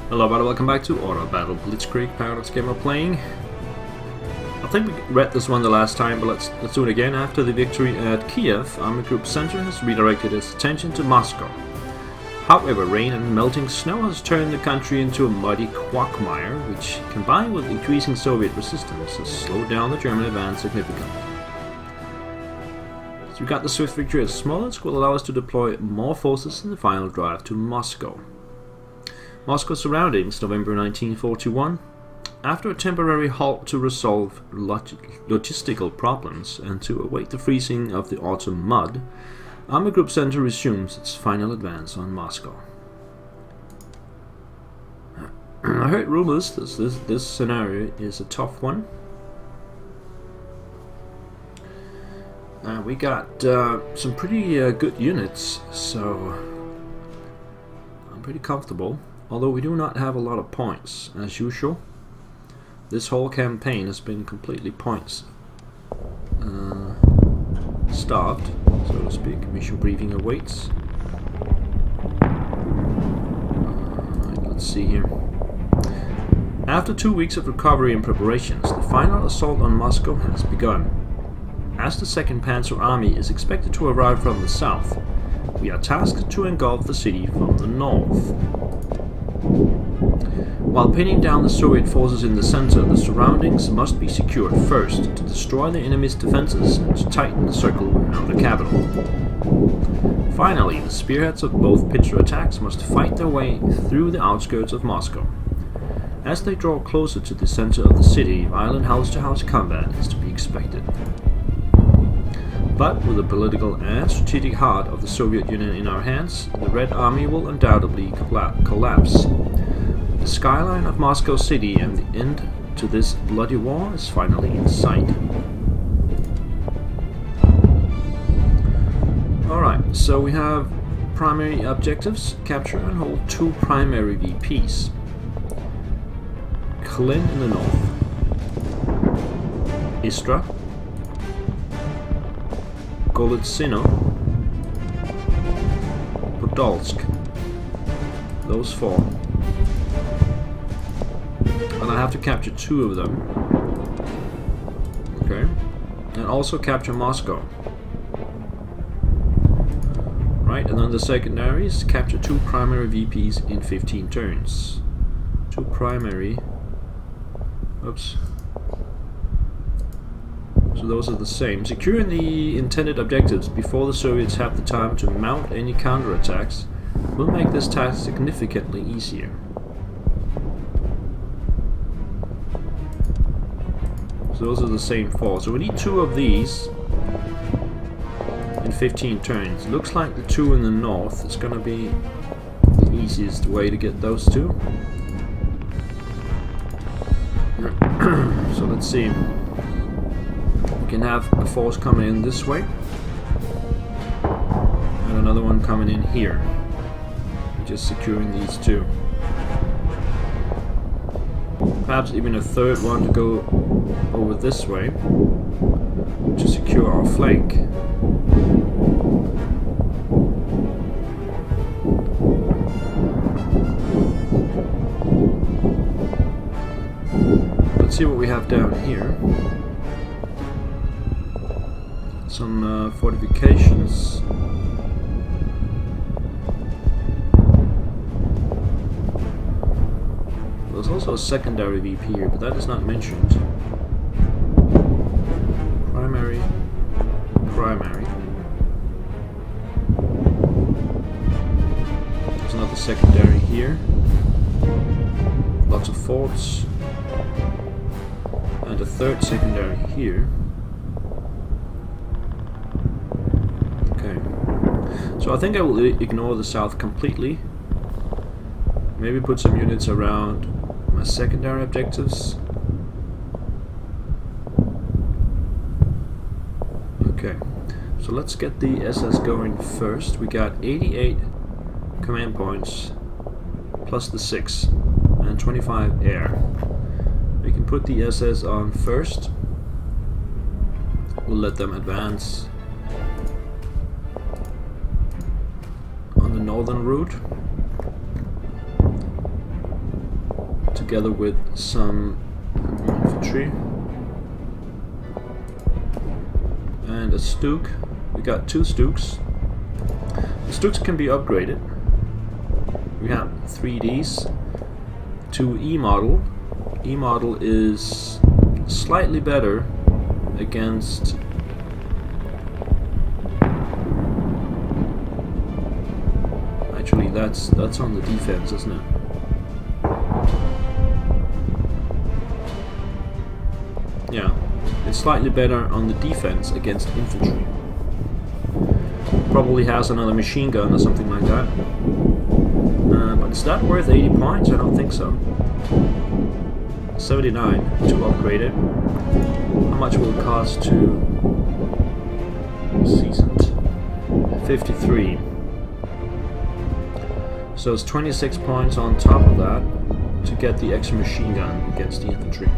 Hello everybody, welcome back to Order Battle Blitzkrieg Paradox Gamer playing. I think we read this one the last time, but let's do it again. After the victory at Kiev, Army Group Center has redirected its attention to Moscow. However, rain and melting snow has turned the country into a muddy quagmire, which, combined with increasing Soviet resistance, has slowed down the German advance significantly. So we got the swift victory at Smolensk will allow us to deploy more forces in the final drive to Moscow. Moscow's surroundings, November 1941. After a temporary halt to resolve logistical problems and to await the freezing of the autumn mud, Army Group Center resumes its final advance on Moscow. I heard rumors that this scenario is a tough one. We got some pretty good units, so I'm pretty comfortable. Although we do not have a lot of points, as usual. This whole campaign has been completely points starved, so to speak. Mission briefing awaits. Let's see here. After 2 weeks of recovery and preparations, the final assault on Moscow has begun. As the 2nd Panzer Army is expected to arrive from the south, we are tasked to engulf the city from the north. While pinning down the Soviet forces in the center, the surroundings must be secured first to destroy the enemy's defenses and to tighten the circle around the capital. Finally, the spearheads of both pincer attacks must fight their way through the outskirts of Moscow. As they draw closer to the center of the city, violent house-to-house combat is to be expected. But with the political and strategic heart of the Soviet Union in our hands, the Red Army will undoubtedly collapse. The skyline of Moscow City and the end to this bloody war is finally in sight. Alright, so we have primary objectives: capture and hold 2 primary VPs. Klin in the north, Istra, Golitsino, Podolsk. Those 4. And I have to capture 2 of them. Okay. And also capture Moscow. Right, and then the secondaries, capture 2 primary VPs in 15 turns. 2 primary. Oops. So those are the same. Securing the intended objectives before the Soviets have the time to mount any counterattacks will make this task significantly easier. So those are the same 4. So we need 2 of these in 15 turns. Looks like the 2 in the north is going to be the easiest way to get those 2. So let's see. We can have a force coming in this way and another one coming in here. Just securing these 2. Perhaps even a third one to go over this way to secure our flank. Let's see what we have down here. Some fortifications. There's also a secondary VP here, but that is not mentioned. Primary. There's another secondary here. Lots of forts. And a third secondary here. Okay. So I think I will ignore the south completely. Maybe put some units around my secondary objectives. Okay, so let's get the SS going first. We got 88 command points plus the 6 and 25 air. We can put the SS on first. We'll let them advance on the northern route. together with some infantry and a Stuke. We got 2 Stukes. The Stukes can be upgraded. We have 3Ds to E model. E model is slightly better against actually that's on the defense, isn't it? Yeah, it's slightly better on the defense against infantry. Probably has another machine gun or something like that. But is that worth 80 points? I don't think so. 79 to upgrade it. How much will it cost to seasoned? 53. So it's 26 points on top of that to get the extra machine gun against the infantry.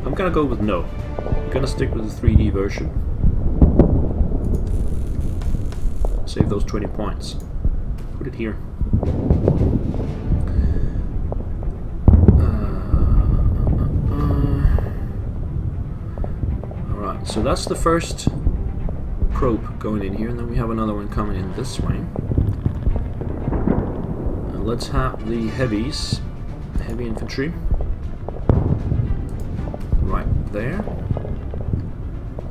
I'm gonna go with no. I'm gonna stick with the 3D version. Save those 20 points. Put it here. Alright, so that's the first probe going in here, and then we have another one coming in this way. And let's have the heavies, heavy infantry, right there,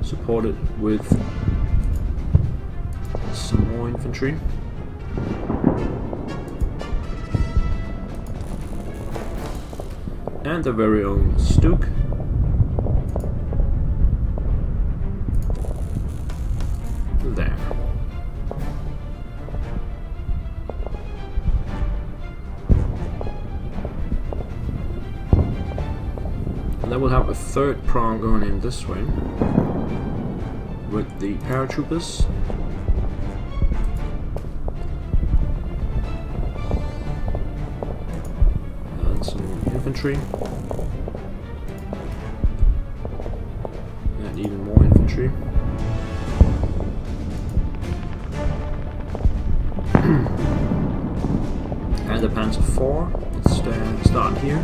supported with some more infantry. And the very own Stuke. There. And then we'll have a third prong going in this way with the paratroopers. And some infantry. And even more infantry. And the Panzer IV. Let's start here.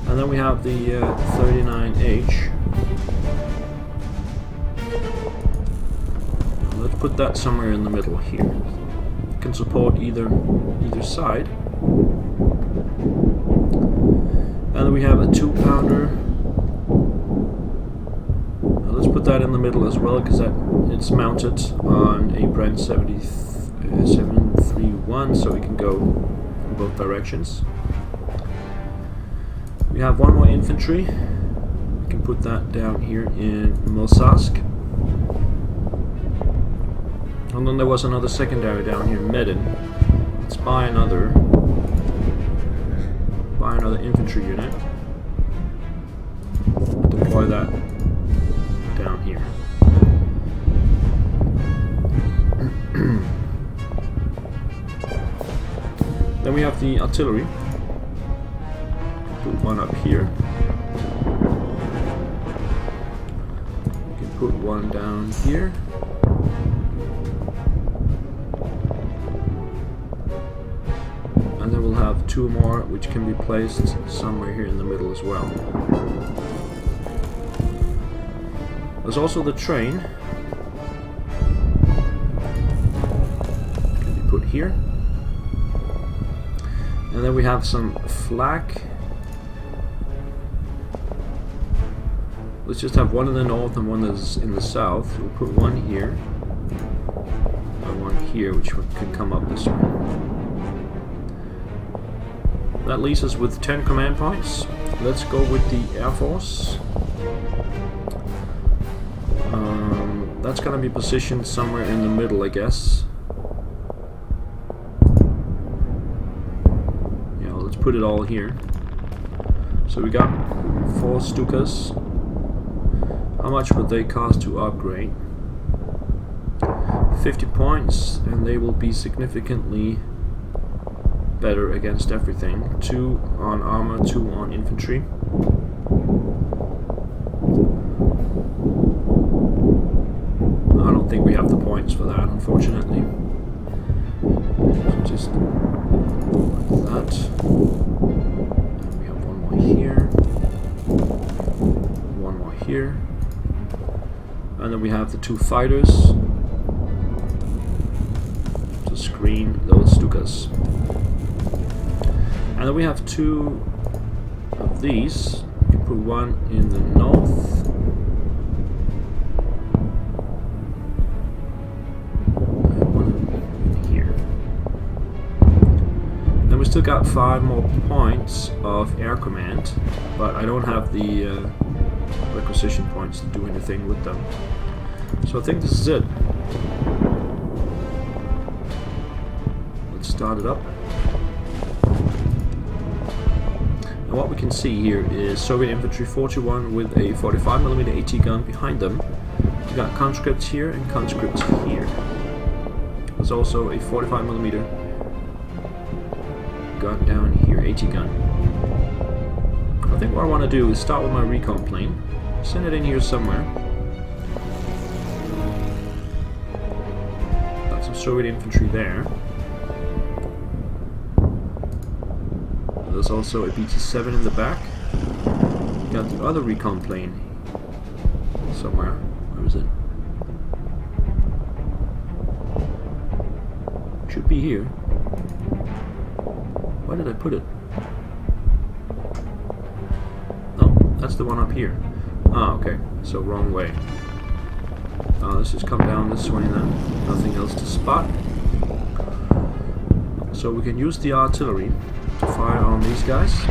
And then we have the 39H. Let's put that somewhere in the middle here. It can support either side. And then we have a 2-pounder. Let's put that in the middle as well, because it's mounted on a Brent 731, so we can go in both directions. We have one more infantry. We can put that down here in Mosask. And then there was another secondary down here, Medin. Let's buy another infantry unit. Deploy that down here. Then we have the artillery. Put one up here. We can put one down here. And then we'll have 2 more which can be placed somewhere here in the middle as well. There's also the train. Can be put here. And then we have some flak. Let's just have one in the north and one is in the south. We'll put one here. And one here, which can come up this way. That leaves us with 10 command points. Let's go with the Air Force. That's gonna be positioned somewhere in the middle, I guess. Yeah, let's put it all here. So we got 4 Stukas. How much would they cost to upgrade? 50 points, and they will be significantly better against everything. 2 on armor, 2 on infantry. I don't think we have the points for that, unfortunately. So just that. And we have one more here. One more here. And then we have the two fighters to screen those Stukas. And then we have two of these. You can put one in the north. And one in here. Then we still got 5 more points of air command, but I don't have the requisition points to do anything with them. So I think this is it. Let's start it up. And what we can see here is Soviet infantry 41 with a 45mm AT gun behind them. We got conscripts here and conscripts here. There's also a 45mm gun down here, AT gun. I think what I want to do is start with my recon plane, send it in here somewhere. Got some Soviet infantry there. There's also a BT-7 in the back. Got the other recon plane somewhere. Where is it? Should be here. Where did I put it? No, that's the one up here. Ah, okay. So wrong way. Let's just come down this way then. Nothing else to spot. So we can use the artillery to fire on these guys.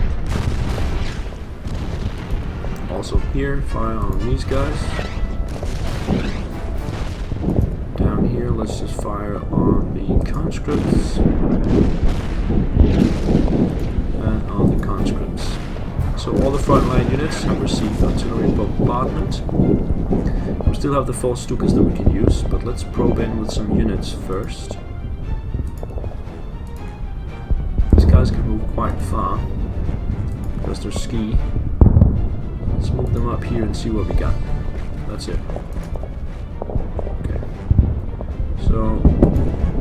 Also here, fire on these guys. Down here, let's just fire on the conscripts. And on the conscripts. So all the frontline units have received artillery bombardment. We still have the 4 Stukas that we can use, but let's probe in with some units first. These guys can move quite far because they're ski. Let's move them up here and see what we got. That's it. Okay. So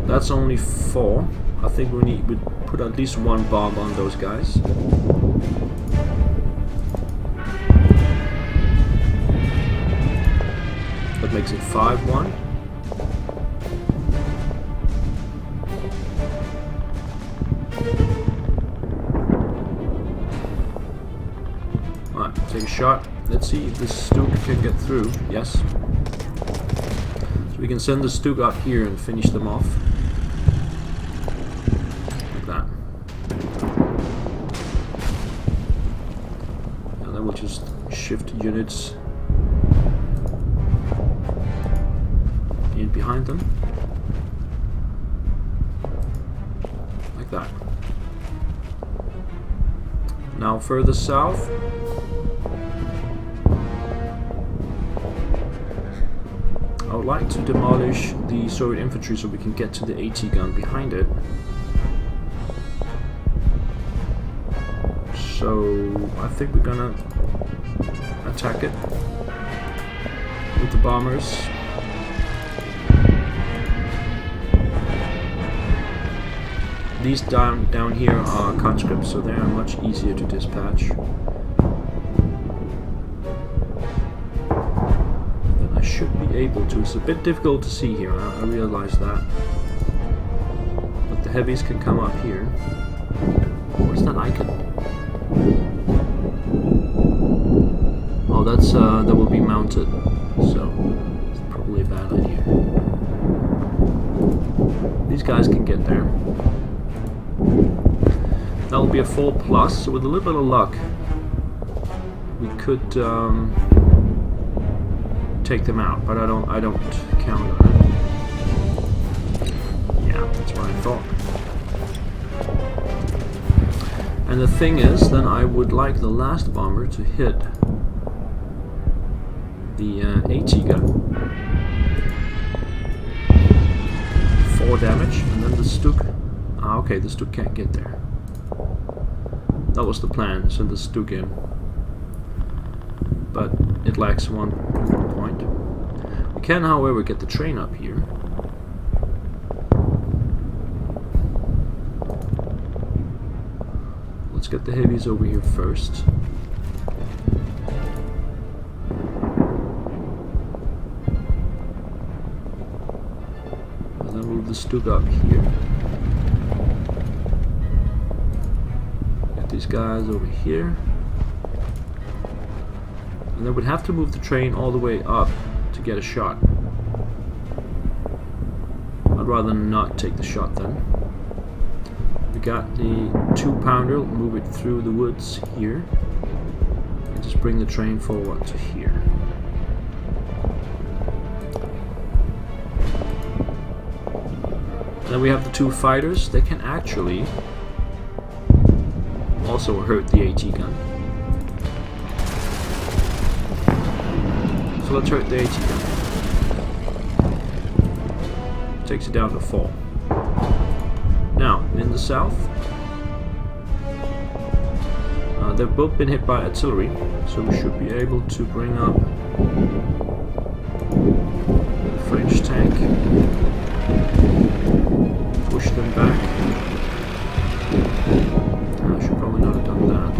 that's only 4. I think we put at least 1 bomb on those guys. That makes it 5-1. Alright, take a shot. Let's see if this Stuk can get through. Yes. So we can send the Stuk up here and finish them off. Like that. And then we'll just shift units in behind them. Like that. Now further south. I would like to demolish the Soviet infantry so we can get to the AT gun behind it. So I think we're gonna attack it with the bombers. These down here are conscripts, so they are much easier to dispatch. Should be able to. It's a bit difficult to see here, I realize that. But the heavies can come up here. Where's that icon? Oh, that's that will be mounted. So it's probably a bad idea. These guys can get there. That'll be a 4+, so with a little bit of luck we could take them out, but I don't count on it. Yeah, that's what I thought. And the thing is, then I would like the last bomber to hit the AT gun. 4 damage, and then the Stuk. Ah, okay, the Stuk can't get there. That was the plan, send the Stuk in. But it lacks one point. We can, however, get the train up here. let's get the heavies over here first. And then move the Stug up here. Get these guys over here. And then we'd have to move the train all the way up to get a shot. I'd rather not take the shot then. We got the 2-pounder, move it through the woods here. And just bring the train forward to here. And then we have the 2 fighters. They can actually also hurt the AT gun. So let's hurt the AT gun. Takes it down to 4. Now, in the south, they've both been hit by artillery, so we should be able to bring up the French tank, push them back. I should probably not have done that.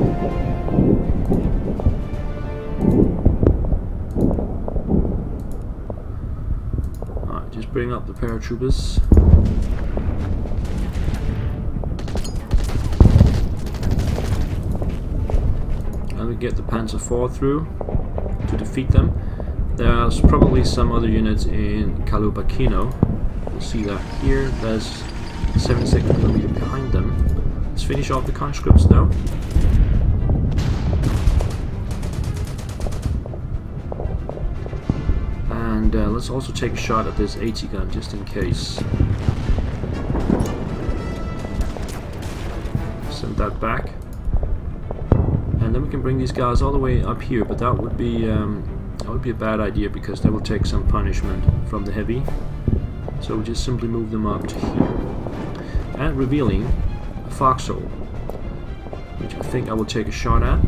Alright, just bring up the paratroopers. And we get the Panzer IV through to defeat them. There's probably some other units in Kalubakino. We'll see that here. There's 76mm behind them. Let's finish off the conscripts though. And let's also take a shot at this AT gun just in case. Send that back. And then we can bring these guys all the way up here, but that would be a bad idea because they will take some punishment from the heavy. So we just simply move them up to here. And revealing a foxhole, which I think I will take a shot at.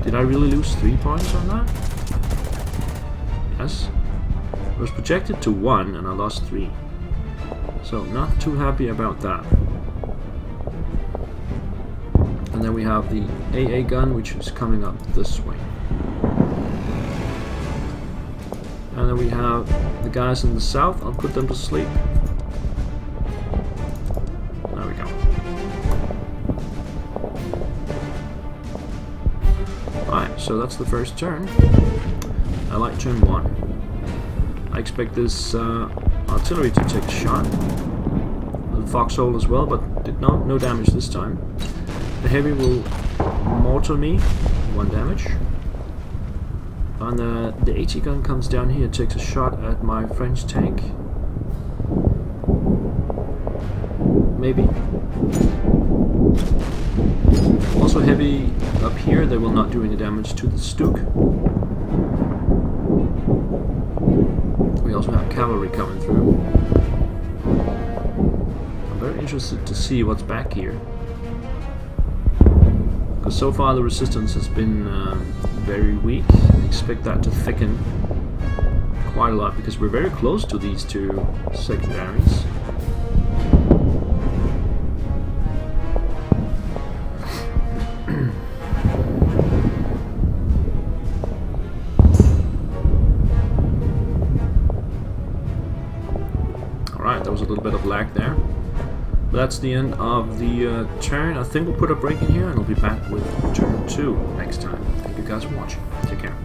Did I really lose 3 points on that? Yes. It was projected to 1 and I lost 3. So not too happy about that. And then we have the AA gun, which is coming up this way. And then we have the guys in the south. I'll put them to sleep. There we go. Alright, so that's the first turn. I like turn 1. I expect this artillery to take a shot. The foxhole as well, but did no damage this time. The heavy will mortar me, 1 damage. And the AT gun comes down here, takes a shot at my French tank. Maybe. Also heavy up here, they will not do any damage to the Stug. We also have cavalry coming through. I'm very interested to see what's back here. Because so far the resistance has been very weak. I expect that to thicken quite a lot because we're very close to these 2 secondaries. Alright, there was a little bit of lag there. But that's the end of the turn. I think we'll put a break in here and we'll be back with turn 2 next time. Thank you guys for watching. Take care.